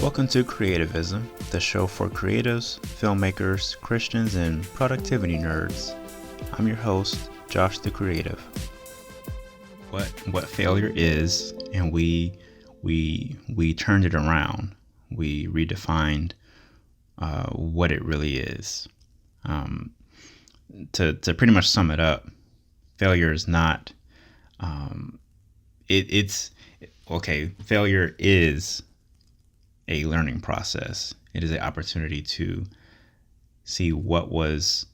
Welcome to Creativism, the show for creatives, filmmakers, Christians, and productivity nerds. I'm your host, Josh the Creative. What failure is, and we turned it around. We redefined what it really is. To pretty much sum it up, failure is not. Failure is a learning process. It is an opportunity to see what went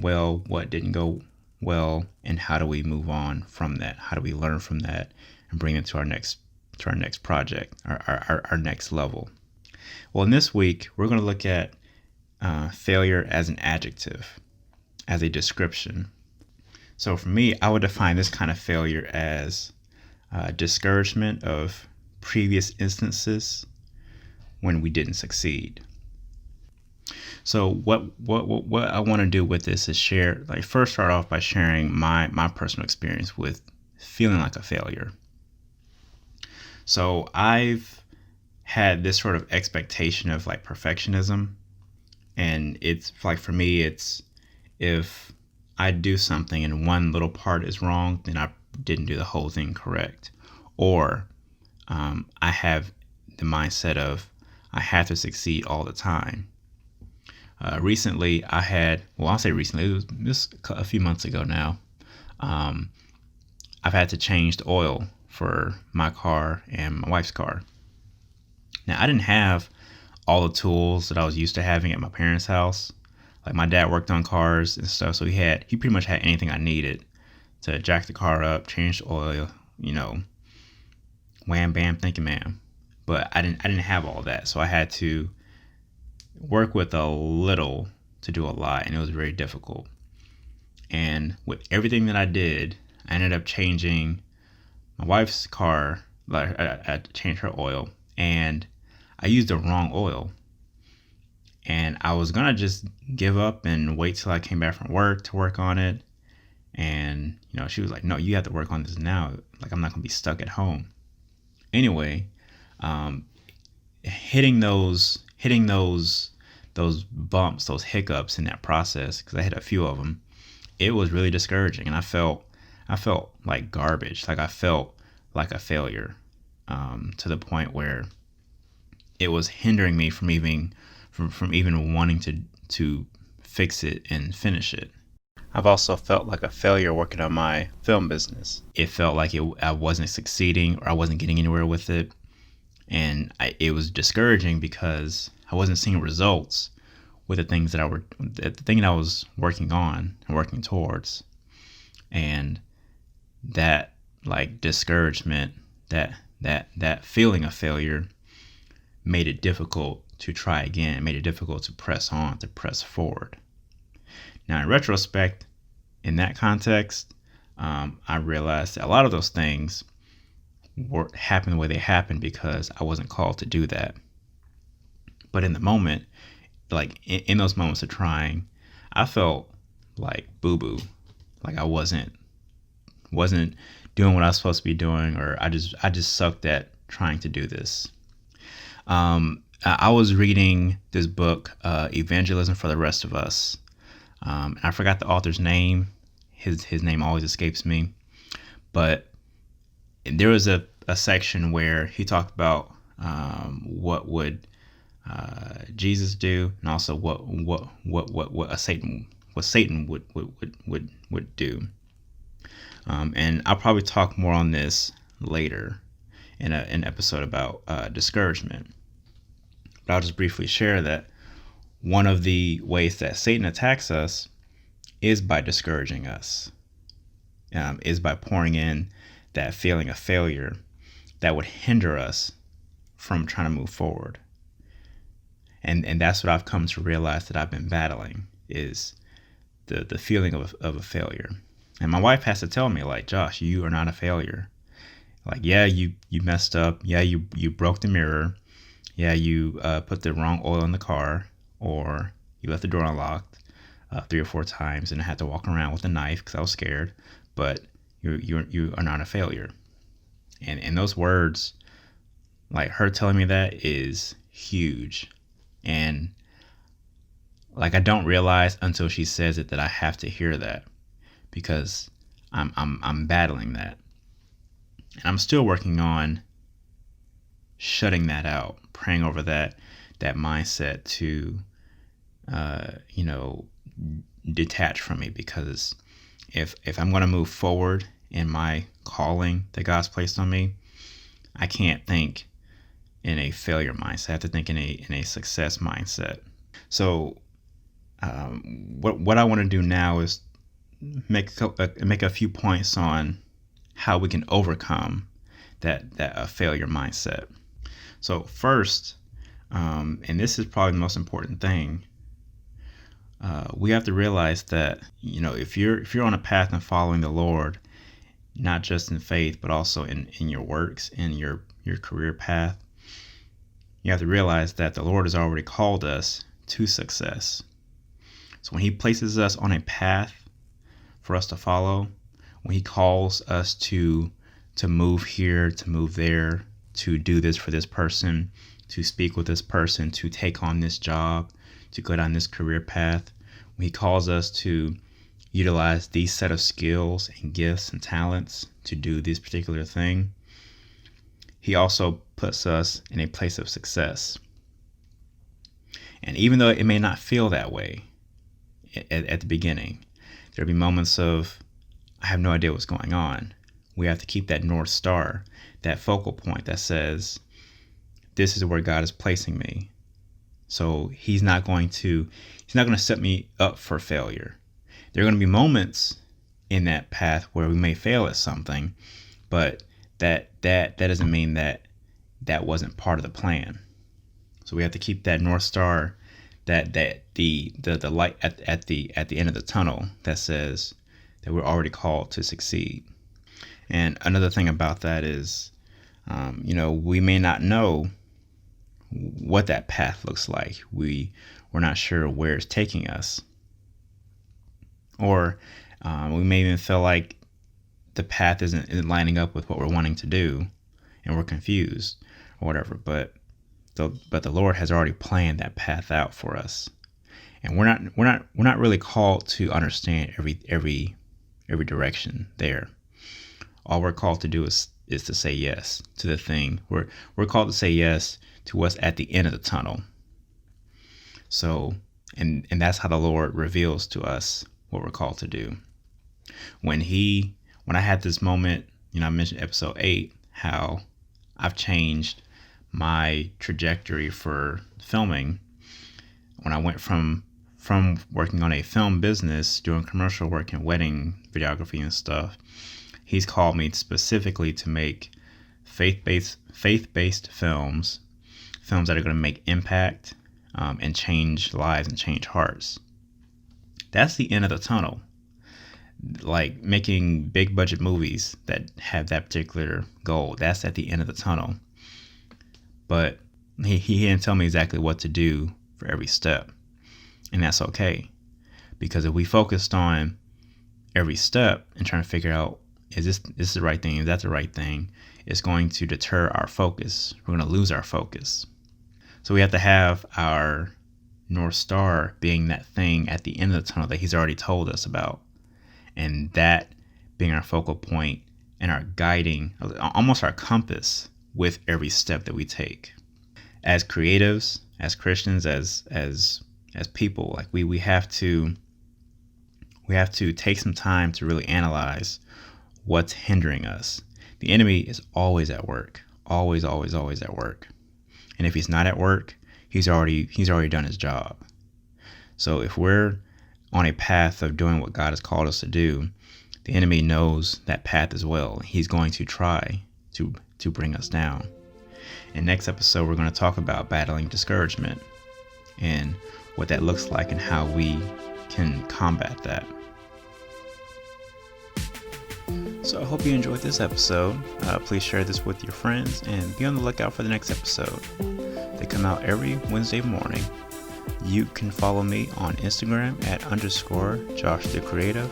well, what didn't go well, and how do we move on from that? How do we learn from that and bring it to our next project, our next level? Well, in this week, we're going to look at failure as an adjective, as a description. So for me, I would define this kind of failure as discouragement of previous instances when we didn't succeed. So what I want to do with this is first start off by sharing my personal experience with feeling like a failure. So I've had this sort of expectation of like perfectionism, and it's like, for me, it's if I do something and one little part is wrong, then I didn't do the whole thing correct. Or I have the mindset of I have to succeed all the time. Recently, it was just a few months ago now. I've had to change the oil for my car and my wife's car. Now, I didn't have all the tools that I was used to having at my parents' house. Like, my dad worked on cars and stuff, so he pretty much had anything I needed to jack the car up, change the oil, wham, bam, thank you, ma'am. But I didn't have all that, so I had to work with a little to do a lot, and it was very difficult. And with everything that I did, I ended up changing my wife's car. I had to change her oil, and I used the wrong oil. And I was gonna just give up and wait till I came back from work to work on it. And she was like, "No, you have to work on this now. Like, I'm not gonna be stuck at home." Anyway, hitting those bumps, those hiccups in that process, because I hit a few of them, it was really discouraging, and I felt like garbage. Like, I felt like a failure, to the point where it was hindering me from even wanting to fix it and finish it. I've also felt like a failure working on my film business. It felt like I wasn't succeeding, or I wasn't getting anywhere with it. And it was discouraging because I wasn't seeing results with the thing that I was working on and working towards. And that like discouragement, that feeling of failure made it difficult to try again, made it difficult to press on, to press forward. Now, in retrospect, in that context, I realized that a lot of those things happened the way they happened because I wasn't called to do that. But in the moment, like in those moments of trying, I felt like boo-boo, like I wasn't doing what I was supposed to be doing, or I just sucked at trying to do this. I was reading this book, Evangelism for the Rest of Us. I forgot the author's name. His name always escapes me. But there was a section where he talked about what would Jesus do, and also what Satan would do. And I'll probably talk more on this later in an episode about discouragement. But I'll just briefly share that one of the ways that Satan attacks us is by discouraging us, is by pouring in that feeling of failure that would hinder us from trying to move forward. And that's what I've come to realize that I've been battling, is the feeling of a failure. And my wife has to tell me, like, "Josh, you are not a failure. Like, yeah, you messed up. Yeah, you broke the mirror. Yeah, you put the wrong oil in the car, or you left the door unlocked 3 or 4 times, and I had to walk around with a knife because I was scared. But you are not a failure." And those words Like, her telling me that is huge. And like, I don't realize until she says it that I have to hear that, because I'm battling that. And I'm still working on shutting that out, praying over that mindset to you know, detach from me, because if I'm going to move forward in my calling that God's placed on me, I can't think in a failure mindset. I have to think in a success mindset. So what I want to do now is make a few points on how we can overcome that failure mindset. So first, and this is probably the most important thing, we have to realize that, you know, if you're on a path and following the Lord, not just in faith but also in your works, in your career path, you have to realize that the Lord has already called us to success. So when he places us on a path for us to follow, when he calls us to move here, to move there, to do this for this person, to speak with this person, to take on this job, to go down this career path, when he calls us to utilize these set of skills and gifts and talents to do this particular thing, he also puts us in a place of success. And even though it may not feel that way at the beginning, there'll be moments of, I have no idea what's going on. We have to keep that North Star, that focal point that says, this is where God is placing me. So he's not going to set me up for failure. There are going to be moments in that path where we may fail at something, but that doesn't mean that wasn't part of the plan. So we have to keep that North Star, that the light at the end of the tunnel that says that we're already called to succeed. And another thing about that is, you know, we may not know what that path looks like. We're not sure where it's taking us, or we may even feel like the path isn't lining up with what we're wanting to do, and we're confused or whatever. But the Lord has already planned that path out for us, and we're not really called to understand every direction there. All we're called to do is to say yes to the thing. We're called to say yes to what's at the end of the tunnel. So, and that's how the Lord reveals to us what we're called to do. When I had this moment, you know, I mentioned episode 8, how I've changed my trajectory for filming. When I went from working on a film business, doing commercial work and wedding videography and stuff, he's called me specifically to make faith-based films that are going to make impact and change lives and change hearts. That's the end of the tunnel. Like making big budget movies that have that particular goal, that's at the end of the tunnel. But he didn't tell me exactly what to do for every step. And that's okay. Because if we focused on every step and trying to figure out, is this the right thing? Is that the right thing? It's going to deter our focus. We're going to lose our focus. So we have to have our North Star being that thing at the end of the tunnel that he's already told us about. And that being our focal point and our guiding, almost our compass with every step that we take. As creatives, as Christians, as people, like we have to take some time to really analyze what's hindering us. The enemy is always at work, always at work. And if he's not at work, he's already done his job. So if we're on a path of doing what God has called us to do, the enemy knows that path as well. He's going to try to bring us down. In next episode, we're going to talk about battling discouragement and what that looks like and how we can combat that. So I hope you enjoyed this episode. Please share this with your friends and be on the lookout for the next episode. They come out every Wednesday morning. You can follow me on Instagram at _Josh the Creative,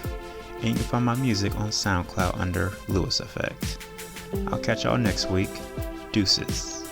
and you can find my music on SoundCloud under Lewis Effect. I'll catch y'all next week. Deuces.